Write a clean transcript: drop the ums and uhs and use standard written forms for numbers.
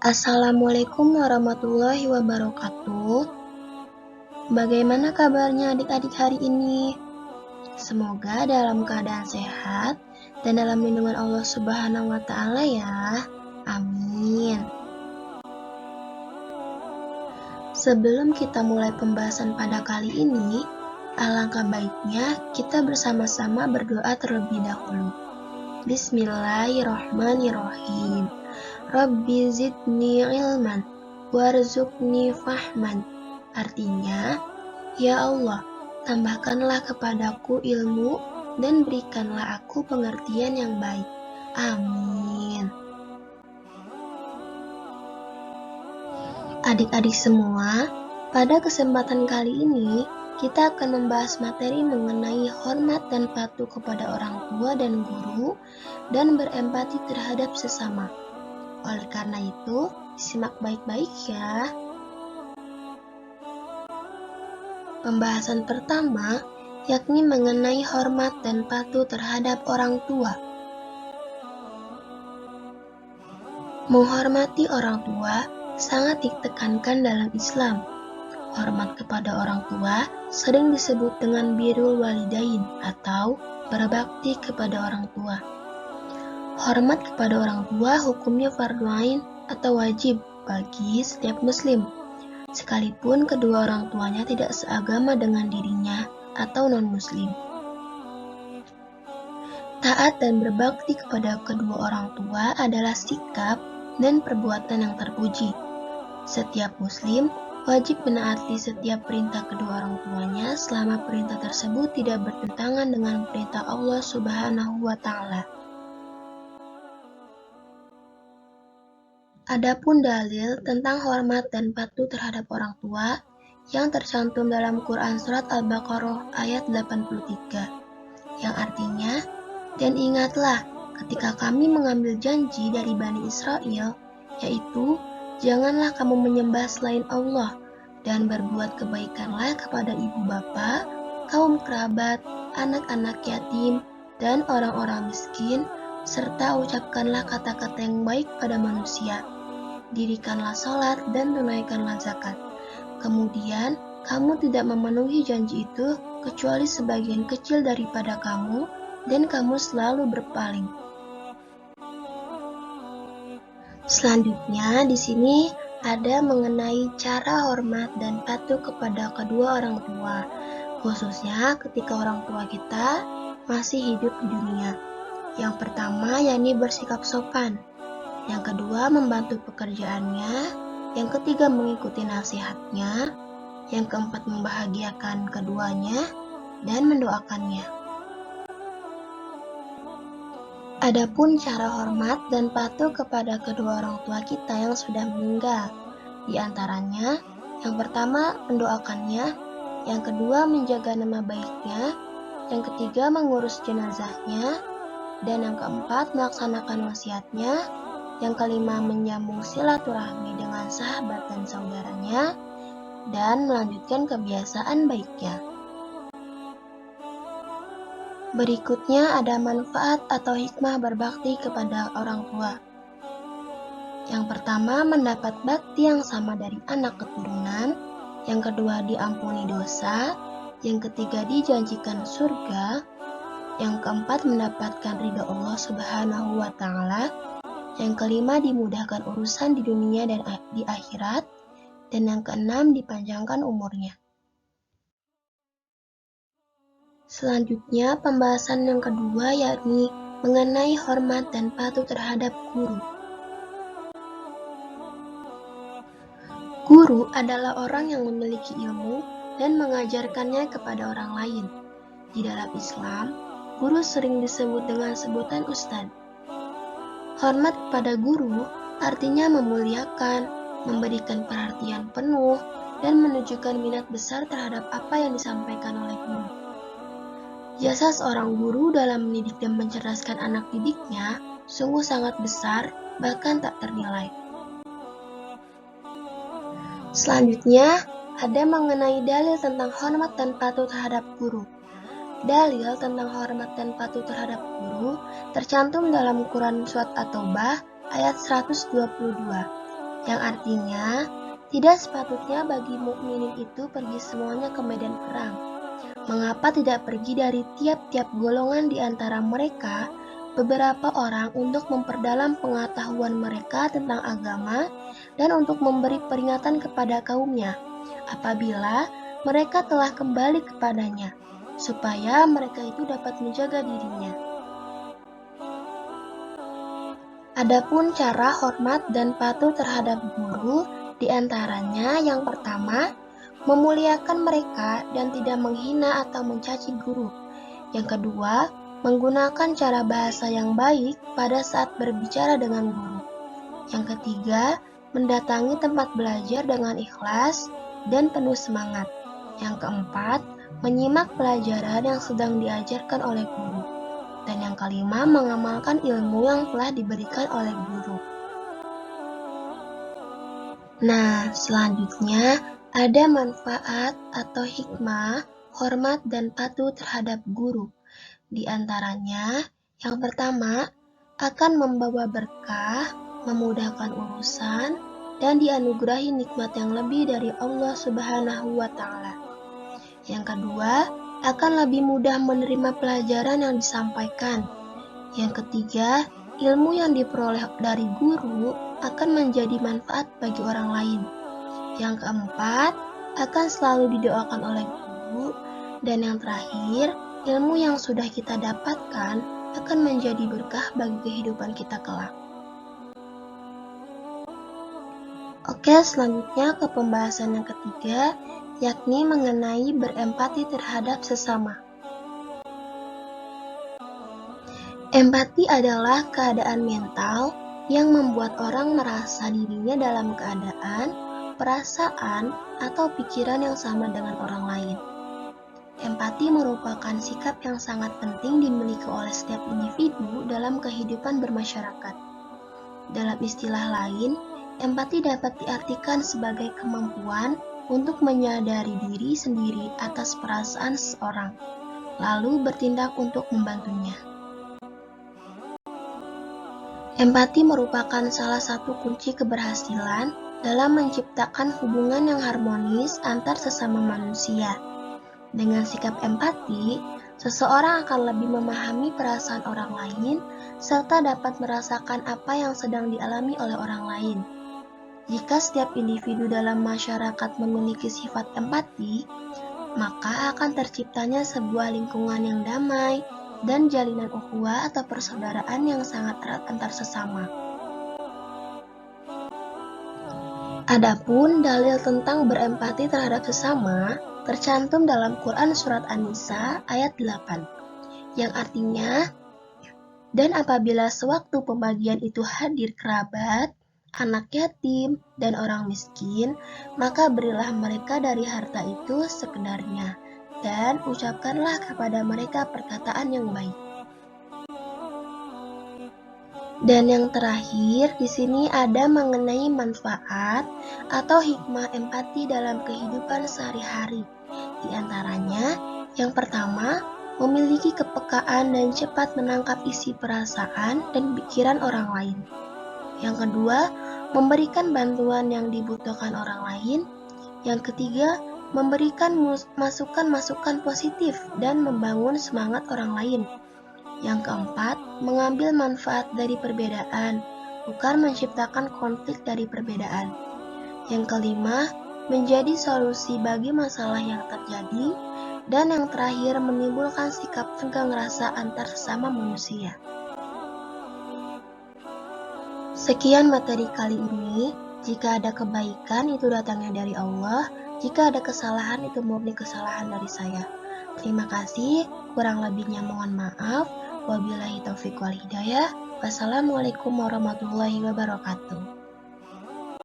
Assalamualaikum warahmatullahi wabarakatuh. Bagaimana kabarnya adik-adik hari ini? Semoga dalam keadaan sehat dan dalam lindungan Allah Subhanahu wa Ta'ala ya. Amin. Sebelum kita mulai pembahasan pada kali ini, alangkah baiknya kita bersama-sama berdoa terlebih dahulu. Bismillahirrahmanirrahim. Rabbi zidni ilman warzuqni fahman. Artinya, ya Allah, tambahkanlah kepadaku ilmu dan berikanlah aku pengertian yang baik. Amin. Adik-adik semua, pada kesempatan kali ini kita akan membahas materi mengenai hormat dan patuh kepada orang tua dan guru dan berempati terhadap sesama. Oleh karena itu, simak baik-baik ya. Pembahasan pertama yakni mengenai hormat dan patuh terhadap orang tua. Menghormati orang tua sangat ditekankan dalam Islam. Hormat kepada orang tua sering disebut dengan birrul walidain atau berbakti kepada orang tua. Hormat kepada orang tua hukumnya fardhu ain atau wajib bagi setiap muslim, sekalipun kedua orang tuanya tidak seagama dengan dirinya atau non-muslim. Taat dan berbakti kepada kedua orang tua adalah sikap dan perbuatan yang terpuji. Setiap muslim wajib menaati setiap perintah kedua orang tuanya selama perintah tersebut tidak bertentangan dengan perintah Allah Subhanahu wa Ta'ala. Adapun dalil tentang hormat dan patuh terhadap orang tua yang tercantum dalam Quran Surat Al-Baqarah ayat 83, yang artinya, dan ingatlah ketika kami mengambil janji dari Bani Israel, yaitu, janganlah kamu menyembah selain Allah, dan berbuat kebaikanlah kepada ibu bapa, kaum kerabat, anak-anak yatim, dan orang-orang miskin, serta ucapkanlah kata-kata yang baik pada manusia. Dirikanlah sholat dan tunaikanlah zakat. Kemudian, kamu tidak memenuhi janji itu kecuali sebagian kecil daripada kamu, dan kamu selalu berpaling. Selanjutnya, di sini ada mengenai cara hormat dan patuh kepada kedua orang tua, khususnya ketika orang tua kita masih hidup di dunia. Yang pertama, yakni bersikap sopan. Yang kedua, membantu pekerjaannya. Yang ketiga, mengikuti nasihatnya. Yang keempat, membahagiakan keduanya dan mendoakannya. Adapun cara hormat dan patuh kepada kedua orang tua kita yang sudah meninggal, di antaranya, yang pertama, mendoakannya. Yang kedua, menjaga nama baiknya. Yang ketiga, mengurus jenazahnya. Dan yang keempat, melaksanakan wasiatnya. Yang kelima, menyambung silaturahmi dengan sahabat dan saudaranya. Dan melanjutkan kebiasaan baiknya. Berikutnya ada manfaat atau hikmah berbakti kepada orang tua. Yang pertama, mendapat bakti yang sama dari anak keturunan. Yang kedua, diampuni dosa. Yang ketiga, dijanjikan surga. Yang keempat, mendapatkan ridha Allah Subhanahu wa Ta'ala. Yang kelima, dimudahkan urusan di dunia dan di akhirat. Dan yang keenam, dipanjangkan umurnya. Selanjutnya, pembahasan yang kedua yakni mengenai hormat dan patuh terhadap guru. Guru adalah orang yang memiliki ilmu dan mengajarkannya kepada orang lain. Di dalam Islam, guru sering disebut dengan sebutan ustadz. Hormat kepada guru artinya memuliakan, memberikan perhatian penuh, dan menunjukkan minat besar terhadap apa yang disampaikan oleh guru. Jasa seorang guru dalam mendidik dan mencerdaskan anak didiknya sungguh sangat besar, bahkan tak ternilai. Selanjutnya, ada mengenai dalil tentang hormat dan patuh terhadap guru. Dalil tentang hormat dan patuh terhadap guru tercantum dalam Quran Surat At-Taubah ayat 122, yang artinya tidak sepatutnya bagi mukminin itu pergi semuanya ke medan perang. Mengapa tidak pergi dari tiap-tiap golongan di antara mereka beberapa orang untuk memperdalam pengetahuan mereka tentang agama dan untuk memberi peringatan kepada kaumnya apabila mereka telah kembali kepadanya, supaya mereka itu dapat menjaga dirinya. Adapun cara hormat dan patuh terhadap guru, di antaranya yang pertama, memuliakan mereka dan tidak menghina atau mencaci guru. Yang kedua, menggunakan cara bahasa yang baik pada saat berbicara dengan guru. Yang ketiga, mendatangi tempat belajar dengan ikhlas dan penuh semangat. Yang keempat, menyimak pelajaran yang sedang diajarkan oleh guru. Dan yang kelima, mengamalkan ilmu yang telah diberikan oleh guru. Nah, selanjutnya ada manfaat atau hikmah, hormat dan patuh terhadap guru. Di antaranya, yang pertama, akan membawa berkah, memudahkan urusan, dan dianugerahi nikmat yang lebih dari Allah Subhanahu wa Ta'ala. Yang kedua, akan lebih mudah menerima pelajaran yang disampaikan. Yang ketiga, ilmu yang diperoleh dari guru akan menjadi manfaat bagi orang lain. Yang keempat, akan selalu didoakan oleh guru. Dan yang terakhir, ilmu yang sudah kita dapatkan akan menjadi berkah bagi kehidupan kita kelak. Oke, selanjutnya ke pembahasan yang ketiga, yakni mengenai berempati terhadap sesama. Empati adalah keadaan mental yang membuat orang merasa dirinya dalam keadaan, perasaan, atau pikiran yang sama dengan orang lain. Empati merupakan sikap yang sangat penting dimiliki oleh setiap individu dalam kehidupan bermasyarakat. Dalam istilah lain, empati dapat diartikan sebagai kemampuan untuk menyadari diri sendiri atas perasaan seseorang, lalu bertindak untuk membantunya. Empati merupakan salah satu kunci keberhasilan dalam menciptakan hubungan yang harmonis antar sesama manusia. Dengan sikap empati, seseorang akan lebih memahami perasaan orang lain serta dapat merasakan apa yang sedang dialami oleh orang lain. Jika setiap individu dalam masyarakat memiliki sifat empati, maka akan terciptanya sebuah lingkungan yang damai dan jalinan ukhuwah atau persaudaraan yang sangat erat antar sesama. Adapun dalil tentang berempati terhadap sesama tercantum dalam Quran Surat An-Nisa ayat 8, yang artinya, dan apabila sewaktu pembagian itu hadir kerabat, anak yatim, dan orang miskin, maka berilah mereka dari harta itu sekedarnya, dan ucapkanlah kepada mereka perkataan yang baik. Dan yang terakhir, di sini ada mengenai manfaat atau hikmah empati dalam kehidupan sehari-hari. Di antaranya, yang pertama, memiliki kepekaan dan cepat menangkap isi perasaan dan pikiran orang lain. Yang kedua, memberikan bantuan yang dibutuhkan orang lain. Yang ketiga, memberikan masukan-masukan positif dan membangun semangat orang lain. Yang keempat, mengambil manfaat dari perbedaan, bukan menciptakan konflik dari perbedaan. Yang kelima, menjadi solusi bagi masalah yang terjadi. Dan yang terakhir, menimbulkan sikap tenggang rasa antar sesama manusia. Sekian materi kali ini. Jika ada kebaikan, itu datangnya dari Allah. Jika ada kesalahan, itu murni kesalahan dari saya. Terima kasih, kurang lebihnya mohon maaf. Wabillahi taufiq wal hidayah. Wassalamualaikum warahmatullahi wabarakatuh.